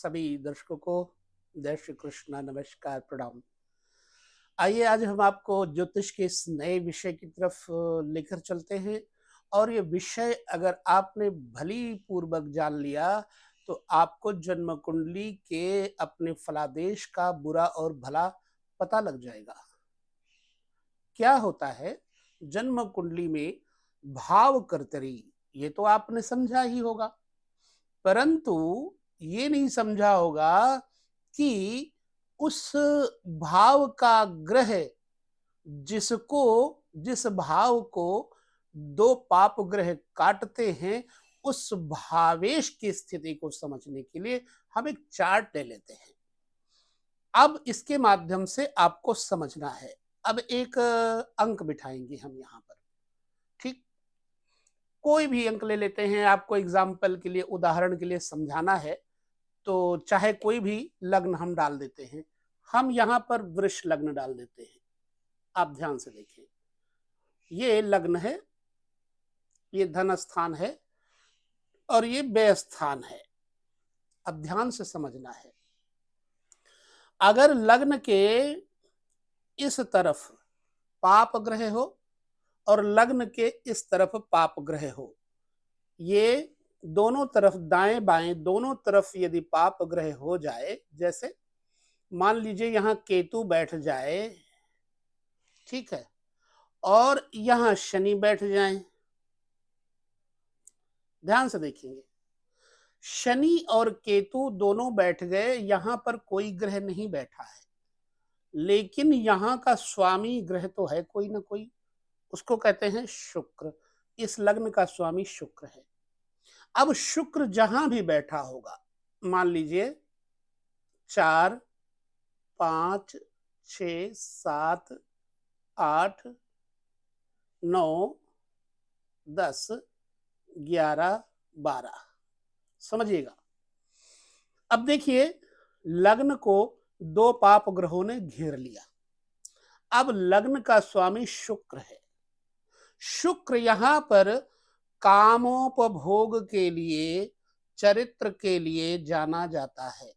सभी दर्शकों को जय श्री कृष्णा, नमस्कार, प्रणाम। आइए आज हम आपको ज्योतिष के इस नए विषय की तरफ लेकर चलते हैं। और ये विषय अगर आपने भली पूर्वक जान लिया तो आपको जन्म कुंडली के अपने फलादेश का बुरा और भला पता लग जाएगा। क्या होता है जन्म कुंडली में भाव कर्तरी, ये तो आपने समझा ही होगा, परंतु ये नहीं समझा होगा कि उस भाव का ग्रह जिसको जिस भाव को दो पाप ग्रह काटते हैं, उस भावेश की स्थिति को समझने के लिए हम एक चार्ट ले लेते हैं। अब इसके माध्यम से आपको समझना है। अब एक अंक बिठाएंगे हम यहाँ पर, ठीक? कोई भी अंक ले लेते हैं, आपको एग्जाम्पल के लिए, उदाहरण के लिए समझाना है, तो चाहे कोई भी लग्न हम डाल देते हैं। हम यहाँ पर वृष लग्न डाल देते हैं। आप ध्यान से देखें, ये लग्न है, ये धन स्थान है और ये व्यय स्थान है। अब ध्यान से समझना है, अगर लग्न के इस तरफ पाप ग्रह हो और लग्न के इस तरफ पाप ग्रह हो, ये दोनों तरफ दाएं बाएं दोनों तरफ यदि पाप ग्रह हो जाए, जैसे मान लीजिए यहां केतु बैठ जाए, ठीक है, और यहां शनि बैठ जाए। ध्यान से देखेंगे, शनि और केतु दोनों बैठ गए, यहां पर कोई ग्रह नहीं बैठा है, लेकिन यहां का स्वामी ग्रह तो है कोई ना कोई, उसको कहते हैं शुक्र। इस लग्न का स्वामी शुक्र है। अब शुक्र जहां भी बैठा होगा, मान लीजिए 4, 5, 6, 7, 8, 9, 10, 11, 12, समझिएगा। अब देखिए, लग्न को दो पाप ग्रहों ने घेर लिया। अब लग्न का स्वामी शुक्र है। शुक्र यहां पर कामोपभोग के लिए, चरित्र के लिए जाना जाता है।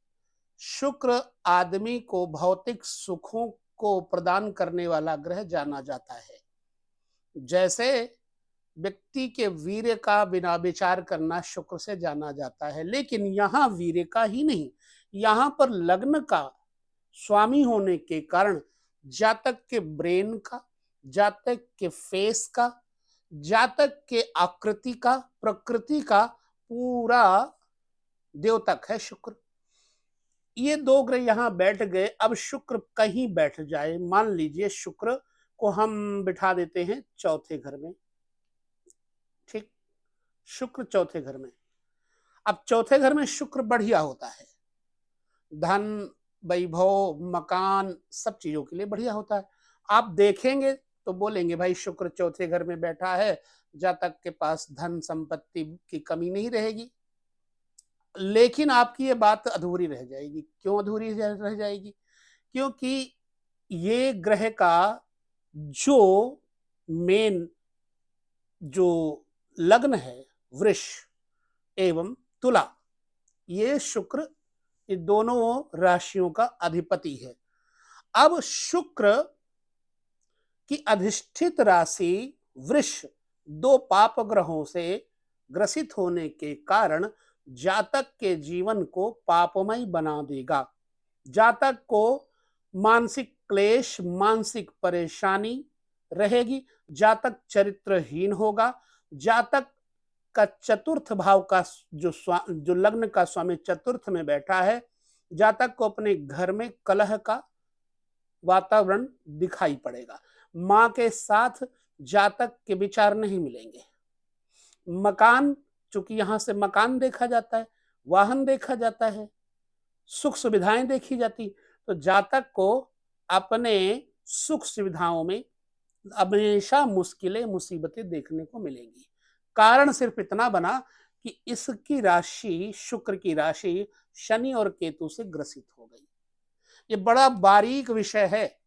शुक्र आदमी को भौतिक सुखों को प्रदान करने वाला ग्रह जाना जाता है। जैसे व्यक्ति के वीर्य का बिना विचार करना शुक्र से जाना जाता है, लेकिन यहां वीर्य का ही नहीं, यहां पर लग्न का स्वामी होने के कारण जातक के ब्रेन का, जातक के फेस का, जातक के आकृति का, प्रकृति का पूरा द्योतक है शुक्र। ये दो ग्रह यहां बैठ गए। अब शुक्र कहीं बैठ जाए, मान लीजिए शुक्र को हम बिठा देते हैं चौथे घर में, ठीक? शुक्र चौथे घर में। अब चौथे घर में शुक्र बढ़िया होता है, धन, वैभव, मकान, सब चीजों के लिए बढ़िया होता है। आप देखेंगे तो बोलेंगे भाई शुक्र चौथे घर में बैठा है, जातक के पास धन संपत्ति की कमी नहीं रहेगी। लेकिन आपकी ये बात अधूरी रह जाएगी। क्यों अधूरी रह जाएगी? क्योंकि ये ग्रह का जो मेन जो लग्न है, वृष एवं तुला, ये शुक्र, ये दोनों राशियों का अधिपति है। अब शुक्र की अधिष्ठित राशि वृष दो पाप ग्रहों से ग्रसित होने के कारण जातक के जीवन को पापमय बना देगा। जातक को मानसिक क्लेश, मानसिक परेशानी रहेगी, जातक चरित्रहीन होगा, जातक का चतुर्थ भाव का जो लग्न का स्वामी चतुर्थ में बैठा है, जातक को अपने घर में कलह का वातावरण दिखाई पड़ेगा। मां के साथ जातक के विचार नहीं मिलेंगे। मकान, चूंकि यहां से मकान देखा जाता है, वाहन देखा जाता है, सुख सुविधाएं देखी जाती, तो जातक को अपने सुख सुविधाओं में हमेशा मुश्किलें, मुसीबतें देखने को मिलेंगी। कारण सिर्फ इतना बना कि इसकी राशि, शुक्र की राशि शनि और केतु से ग्रसित हो गई। ये बड़ा बारीक विषय है।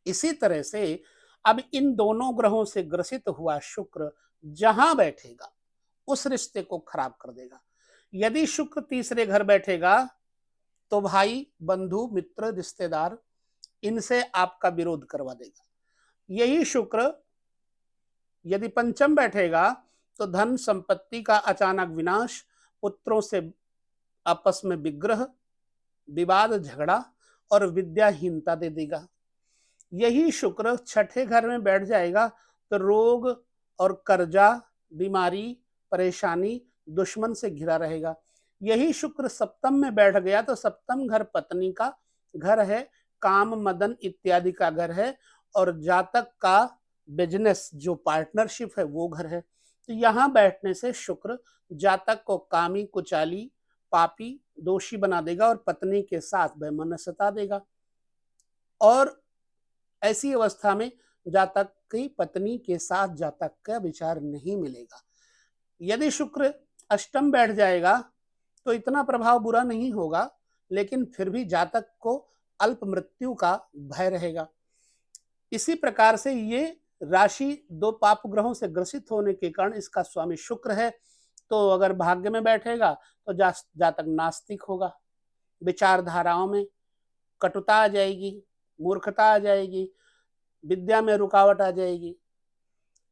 इसी तरह से अब इन दोनों ग्रहों से ग्रसित हुआ शुक्र जहां बैठेगा उस रिश्ते को खराब कर देगा। यदि शुक्र तीसरे घर बैठेगा तो भाई, बंधु, मित्र, रिश्तेदार, इनसे आपका विरोध करवा देगा। यही शुक्र यदि पंचम बैठेगा तो धन संपत्ति का अचानक विनाश, पुत्रों से आपस में विग्रह, विवाद, झगड़ा और विद्याहीनता दे देगा। यही शुक्र छठे घर में बैठ जाएगा तो रोग और कर्जा, बीमारी, परेशानी, दुश्मन से घिरा रहेगा। यही शुक्र सप्तम में बैठ गया तो सप्तम घर पत्नी का घर है, काम, मदन इत्यादि का घर है, और जातक का बिजनेस जो पार्टनरशिप है वो घर है। तो यहाँ बैठने से शुक्र जातक को कामी, कुचाली, पापी, दोषी बना देगा और पत्नी के साथ वैमनस्यता देगा। और ऐसी अवस्था में जातक की पत्नी के साथ जातक का विचार नहीं मिलेगा। यदि शुक्र अष्टम बैठ जाएगा तो इतना प्रभाव बुरा नहीं होगा, लेकिन फिर भी जातक को अल्प मृत्यु का भय रहेगा। इसी प्रकार से ये राशि दो पाप ग्रहों से ग्रसित होने के कारण इसका स्वामी शुक्र है, तो अगर भाग्य में बैठेगा तो जातक नास्तिक होगा, विचारधाराओं में कटुता आ जाएगी, मूर्खता आ जाएगी, विद्या में रुकावट आ जाएगी।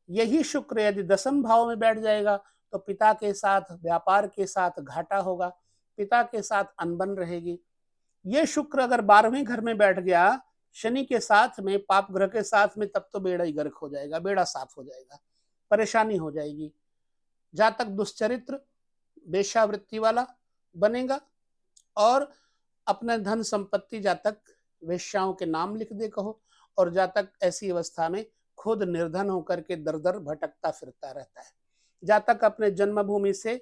यही शुक्र यदि दसम भाव में बैठ जाएगा तो पिता के साथ, व्यापार के साथ घाटा होगा, पिता के साथ अनबन रहेगी। ये शुक्र अगर 12वें घर में बैठ गया शनि के साथ में, पाप ग्रह के साथ में, तब तो बेड़ा ही गर्क हो जाएगा, बेड़ा साफ हो जाएगा, परेशानी हो जाएगी। जातक दुश्चरित्र, वेश्यावृत्ति वाला बनेगा और अपने धन संपत्ति जातक वेश्याओं के नाम लिख दे कहो, और जातक ऐसी अवस्था में खुद निर्धन होकर के दर दर भटकता फिरता रहता है। जातक अपने जन्मभूमि से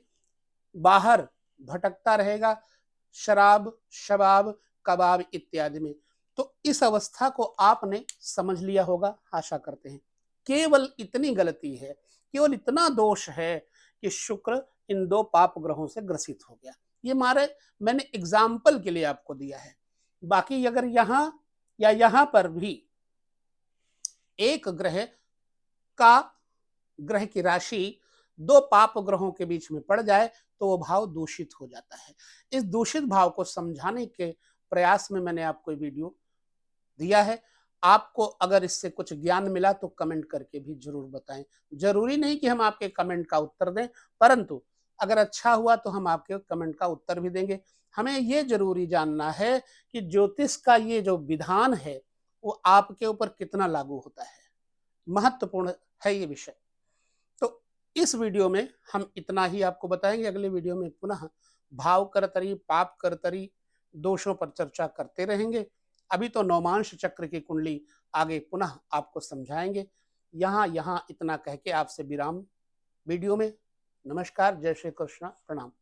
बाहर भटकता रहेगा, शराब, शबाब, कबाब इत्यादि में। तो इस अवस्था को आपने समझ लिया होगा, आशा करते हैं। केवल इतनी गलती है, केवल इतना दोष है कि शुक्र इन दो पाप ग्रहों से ग्रसित हो गया। ये मैंने एग्जाम्पल के लिए आपको दिया है। बाकी अगर यहाँ या यहाँ पर भी एक ग्रह की राशि दो पाप ग्रहों के बीच में पड़ जाए तो वो भाव दूषित हो जाता है। इस दूषित भाव को समझाने के प्रयास में मैंने आपको वीडियो दिया है। आपको अगर इससे कुछ ज्ञान मिला तो कमेंट करके भी जरूर बताएं। जरूरी नहीं कि हम आपके कमेंट का उत्तर दें, परंतु अगर अच्छा हुआ तो हम आपके कमेंट का उत्तर भी देंगे। हमें ये जरूरी जानना है कि ज्योतिष का ये जो विधान है वो आपके ऊपर कितना लागू होता है। महत्वपूर्ण है ये विषय। तो इस वीडियो में हम इतना ही आपको बताएंगे। अगले वीडियो में पुनः भाव करतरी, पाप करतरी, दोषों पर चर्चा करते रहेंगे। अभी तो नवमांश चक्र की कुंडली आगे पुनः आपको समझाएंगे। यहाँ इतना कह के आपसे विराम वीडियो में। नमस्कार, जय श्री कृष्ण, प्रणाम।